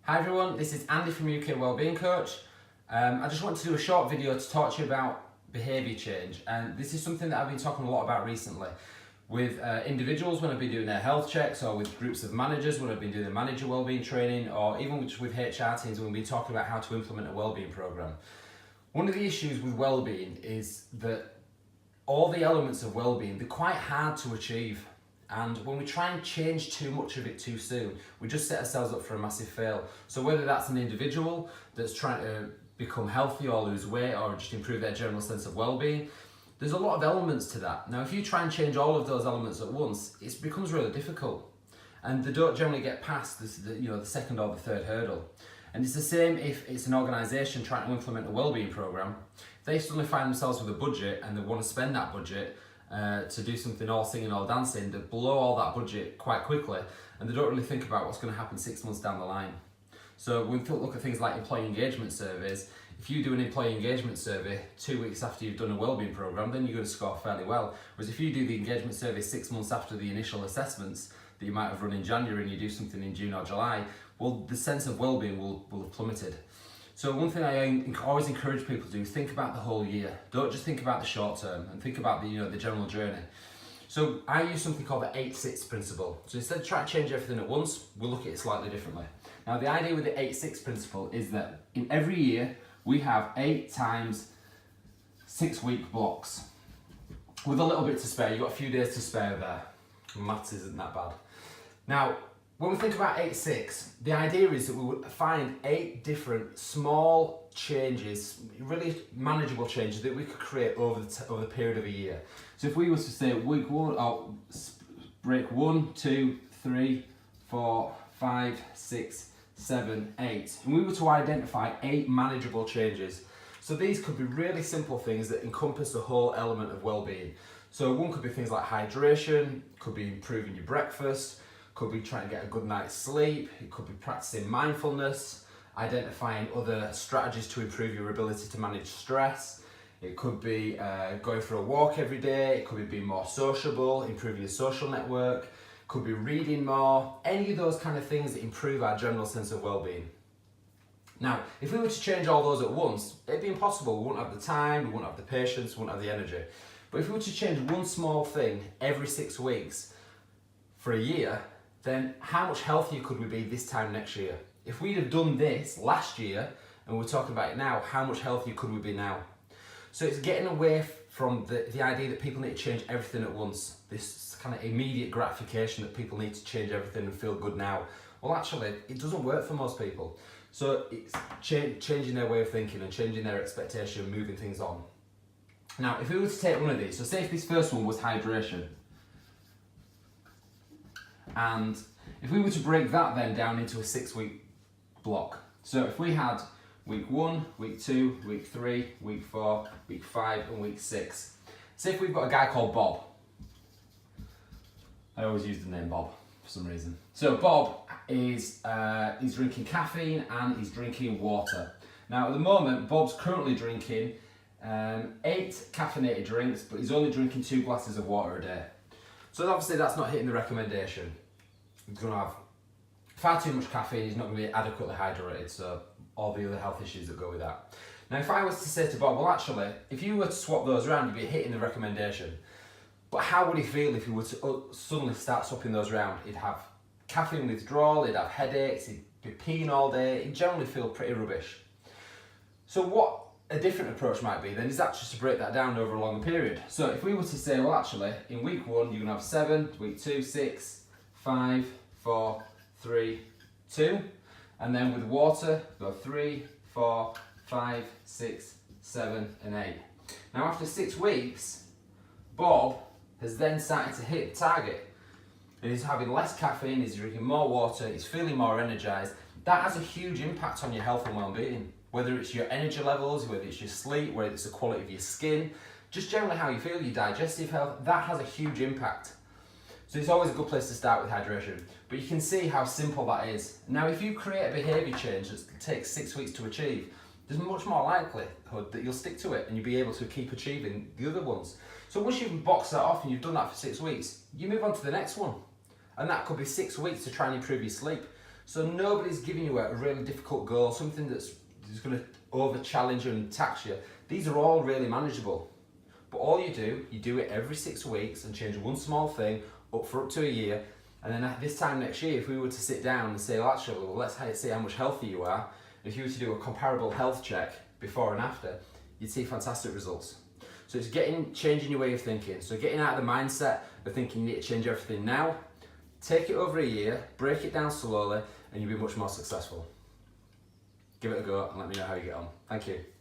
Hi everyone, this is Andy from UK Wellbeing Coach. I just want to do a short video to talk to you about behaviour change, and this is something that I've been talking a lot about recently with individuals when I've been doing their health checks, or with groups of managers when I've been doing the manager wellbeing training, or even with HR teams when we've been talking about how to implement a wellbeing programme. One of the issues with wellbeing is that all the elements of wellbeing, they're quite hard to achieve. And when we try and change too much of it too soon, we just set ourselves up for a massive fail. So whether that's an individual that's trying to become healthy or lose weight or just improve their general sense of well-being, there's a lot of elements to that. Now, if you try and change all of those elements at once, it becomes really difficult. And they don't generally get past the second or the third hurdle. And it's the same if it's an organisation trying to implement a wellbeing programme. They suddenly find themselves with a budget and they want to spend that budget to do something all singing, all dancing, they blow all that budget quite quickly, and they don't really think about what's going to happen 6 months down the line. So when we look at things like employee engagement surveys, if you do an employee engagement survey 2 weeks after you've done a wellbeing programme, then you're going to score fairly well. Whereas if you do the engagement survey 6 months after the initial assessments that you might have run in January and you do something in June or July, well, the sense of wellbeing will have plummeted. So one thing I always encourage people to do is think about the whole year. Don't just think about the short term, and think about the general journey. So I use something called the 8-6 principle. So instead of trying to change everything at once, we'll look at it slightly differently. Now the idea with the 8-6 principle is that in every year we have 8 times 6 week blocks with a little bit to spare. You've got a few days to spare there. Maths isn't that bad. Now, when we think about 8-6, the idea is that we would find 8 different small changes, really manageable changes that we could create over the period of a year. So if we were to say week 1, or break 1, 2, 3, 4, 5, 6, 7, 8, and we were to identify 8 manageable changes. So these could be really simple things that encompass the whole element of well-being. So one could be things like hydration, could be improving your breakfast, could be trying to get a good night's sleep, it could be practicing mindfulness, identifying other strategies to improve your ability to manage stress. It could be going for a walk every day, it could be being more sociable, improving your social network, could be reading more, any of those kind of things that improve our general sense of well-being. Now, if we were to change all those at once, it'd be impossible. We wouldn't have the time, we wouldn't have the patience, we wouldn't have the energy. But if we were to change one small thing every 6 weeks for a year, then how much healthier could we be this time next year? If we'd have done this last year, and we're talking about it now, how much healthier could we be now? So it's getting away from the idea that people need to change everything at once, this kind of immediate gratification that people need to change everything and feel good now. Well, actually, it doesn't work for most people. So it's changing their way of thinking and changing their expectation, moving things on. Now, if we were to take one of these, so say if this first one was hydration, and if we were to break that then down into a 6-week block, so if we had week 1, week 2, week 3, week 4, week 5 and week 6. Say if we've got a guy called Bob. I always use the name Bob for some reason. So Bob is he's drinking caffeine and he's drinking water. Now at the moment Bob's currently drinking 8 caffeinated drinks, but he's only drinking 2 glasses of water a day. So obviously that's not hitting the recommendation. He's going to have far too much caffeine, he's not going to be adequately hydrated, so all the other health issues that go with that. Now if I was to say to Bob, well actually, if you were to swap those around, you'd be hitting the recommendation. But how would he feel if you were to suddenly start swapping those around? He'd have caffeine withdrawal, he'd have headaches, he'd be peeing all day, he'd generally feel pretty rubbish. So what a different approach might be then is actually to break that down over a longer period. So if we were to say, well actually, in week 1 you're going to have 7, week 2, 6, 5, 4, 3, 2, and then with water, go 3, 4, 5, 6, 7, and 8. Now after 6 weeks, Bob has then started to hit the target. And he's having less caffeine, he's drinking more water, he's feeling more energized. That has a huge impact on your health and well-being. Whether it's your energy levels, whether it's your sleep, whether it's the quality of your skin, just generally how you feel, your digestive health, that has a huge impact. So it's always a good place to start with hydration. But you can see how simple that is. Now if you create a behaviour change that takes 6 weeks to achieve, there's much more likelihood that you'll stick to it and you'll be able to keep achieving the other ones. So once you've boxed that off and you've done that for 6 weeks, you move on to the next one. And that could be 6 weeks to try and improve your sleep. So nobody's giving you a really difficult goal, something that's going to over challenge you and tax you. These are all really manageable. But all you do it every 6 weeks and change one small thing for up to a year. And then at this time next year, if we were to sit down and say, well, actually, let's see how much healthier you are. If you were to do a comparable health check before and after, you'd see fantastic results. So it's changing your way of thinking. So getting out of the mindset of thinking you need to change everything now. Take it over a year, break it down slowly, and you'll be much more successful. Give it a go and let me know how you get on. Thank you.